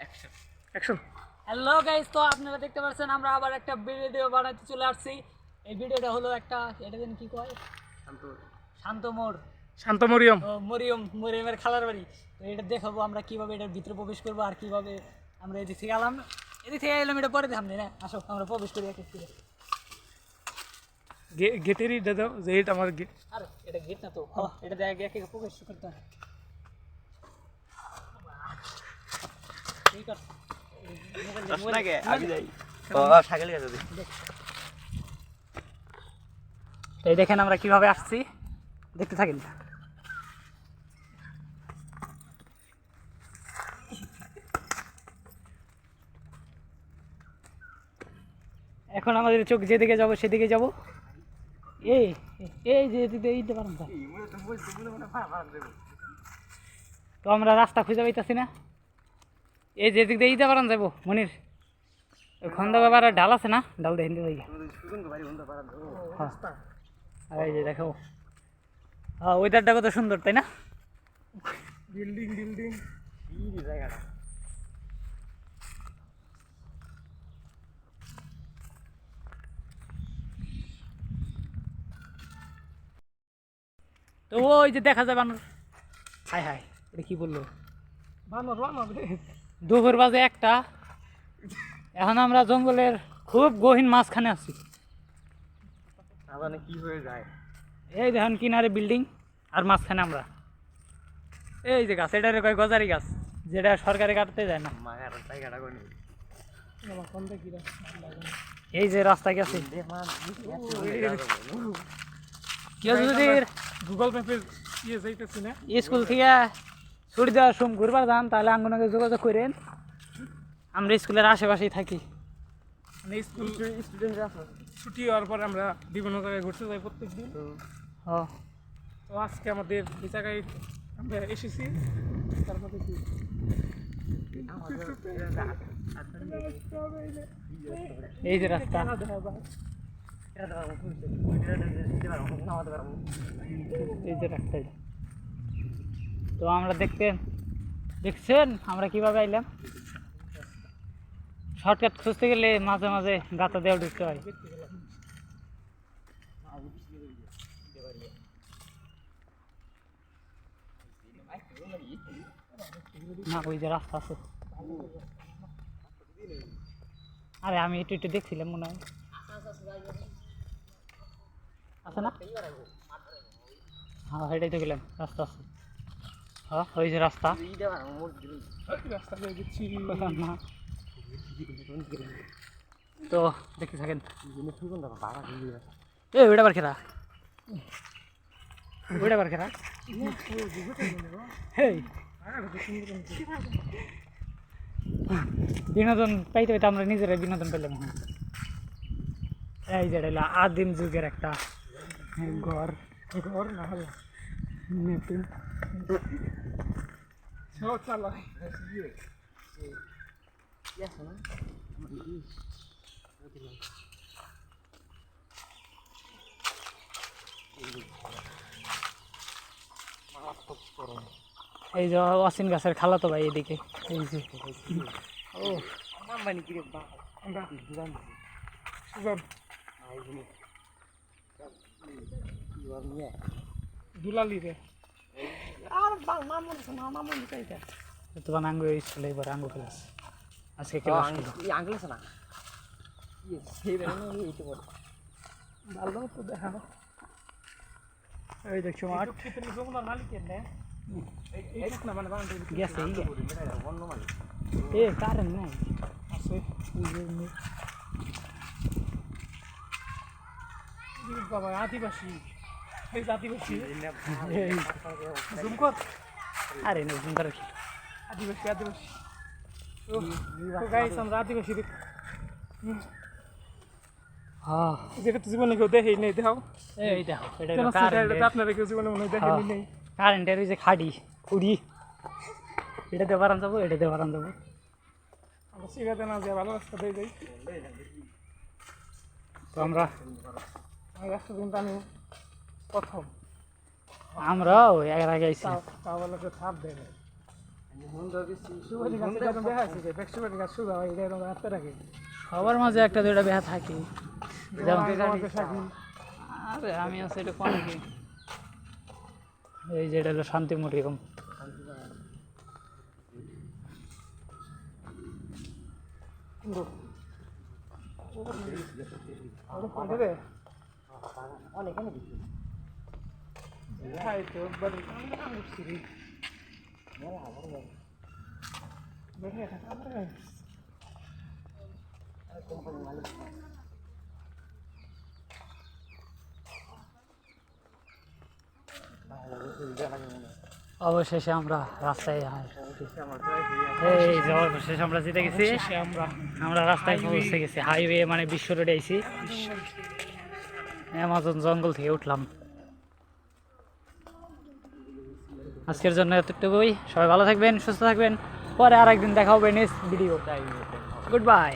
Action. Hello guys, তো আপনারা দেখতে পাচ্ছেন আমরা আবার একটা ভিডিও বানাতে চলে আসছি। এই ভিডিওটা হলো একটা, এটা দিন কি কয়, শান্ত মরিয়ম। মরিয়মের খালার বাড়ি। তো এটা দেখাবো আমরা কিভাবে এটার ভিতরে প্রবেশ করবো আর কিভাবে আমরা এদিক থেকে এলাম এটা পরে দেখাম না। আসো আমরা প্রবেশ করি এক এক করে। গেটেরই দাদা যে এটা আমার গেট। আর এটা গেট না তো, এটা দেখ এক এক প্রবেশ করতে হয়। ঠিক আছে, এই দেখেন আমরা কিভাবে আসছি, দেখতে থাকেন। এখন আমাদের চোখ যেদিকে যাবো সেদিকে যাবো। এই এই যে এইতে পারেন তো আমরা রাস্তা খুঁজে পাইতেছি না। এই যে দিক দিয়ে দিতে পারেন যাবো মনির, ওই খন্দা বাবার ডাল আছে না, ডাল দিয়ে হিন্দি যাই। এই যে দেখো, হ্যাঁ ওয়েদারটা কত সুন্দর তাই না? বিল্ডিং জায়গাটা। তো ওই যে দেখা যায় বানর। হাই হাই, এটা কি বললো? বানর দুপুর বাজে একটা, এখন আমরা জঙ্গলের খুব গহীন মাঝখানে আছি। কি হয়ে যায়? এই দেখেন কিনারে বিল্ডিং আর মাঝখানে আমরা। এই যে গাছ, এটারে কয় গজারি গাছ, যেটা সরকারে কাটতে যায় না। এই যে রাস্তা গেছে, কেউ যদি গুগল ম্যাপে যাইতেছি না, স্কুল থেকে ছুটি দেওয়ার সময় ঘুরবার যান তাহলে আঙ্গনকে যোগাযোগ করেন। আমরা স্কুলের আশেপাশেই থাকি। মানে স্কুল স্টুডেন্টরা ছুটি হওয়ার পরে আমরা বিভিন্ন জায়গায় ঘুরতে যাই প্রত্যেক দিন। তো আজকে আমাদের এই জায়গায় আমরা এসেছি। তারপরে কি এই যে রাস্তা, এই যে রাস্তা। তো আমরা দেখছেন আমরা কিভাবে আইলাম। শর্টকাট খুঁজতে গেলে মাঝে মাঝে গাতা দেওয়া ঢুকতে হয়। না ওই যে রাস্তা আছে, আরে আমি একটু একটু দেখছিলাম মনে হয় আছে না। হ্যাঁ এটাই তো গেলাম, রাস্তা আছে। হ্যাঁ ওই যে রাস্তা। তো দেখতে থাকেন। এই ওইটা বার খেরা, ওইটা বার খেরা। বিনোদন পাইতে পাইতে আমরা নিজেরাই বিনোদন পেলাম। এই যে এটা আদিম যুগের একটা ঘর না হলে নতুন এই যে অসীন গাছের খালা তো ভাই এদিকে। এই যে ও দুলালি রে তোমার আঙ্গুর স্কুলে এবার আঙ্গুর ক্লাস আজকে ক্লাস আঙ্গুল না ভালো তো দেখানো। এই দেখছো মাঠ গেছে এ কারেন্ট নাই আছে বাবা। আদিবাসী এই আদিবাসী আরে না জুম করে আদিবাসী তো গাইস আমরা আদিবাসী হ্যাঁ যেটা তো জীবনে কেউ দেখেই নেই। দেখাও এই দেখো, এটা আপনারা কেউ জীবনে মনে হয় দেখেনি নেই। কারেন্টের ওই যে খাড়ি খুঁড়ি, এটাতে বারান যাবো, এটাতে বারান যাবো। আমরা সিগাতে না যাই, ভালো রাস্তা দিয়ে যাই। তো আমরা রাস্তা কিন্তু আমি প্রথম আমরাও এর আগে আইছি। তা বলে থাপ দেয় সুপারি গাছে যেন দেখা আছে যে সুপারি গাছ সুগা হয় এটা এরকম রাস্তা রাখে সবার মাঝে একটা দুইটা বেহা থাকি যেমন থাকি আরে আমি আছে এটা কোন কি এই যে এটা হলো শান্তিমুড়ি এরকম অবশেষে আমরা রাস্তায় এই যে অবশেষে আমরা জিতে গেছি আমরা রাস্তায় পৌঁছে গেছি হাইওয়ে মানে বিশ্ব রোডে আইছি অ্যামাজন জঙ্গল থেকে উঠলাম আজকের জন্য এতটুকুই সবাই ভালো থাকবেন সুস্থ থাকবেন পরে আরেকদিন দেখা হবে নেক্সট ভিডিও গুড বাই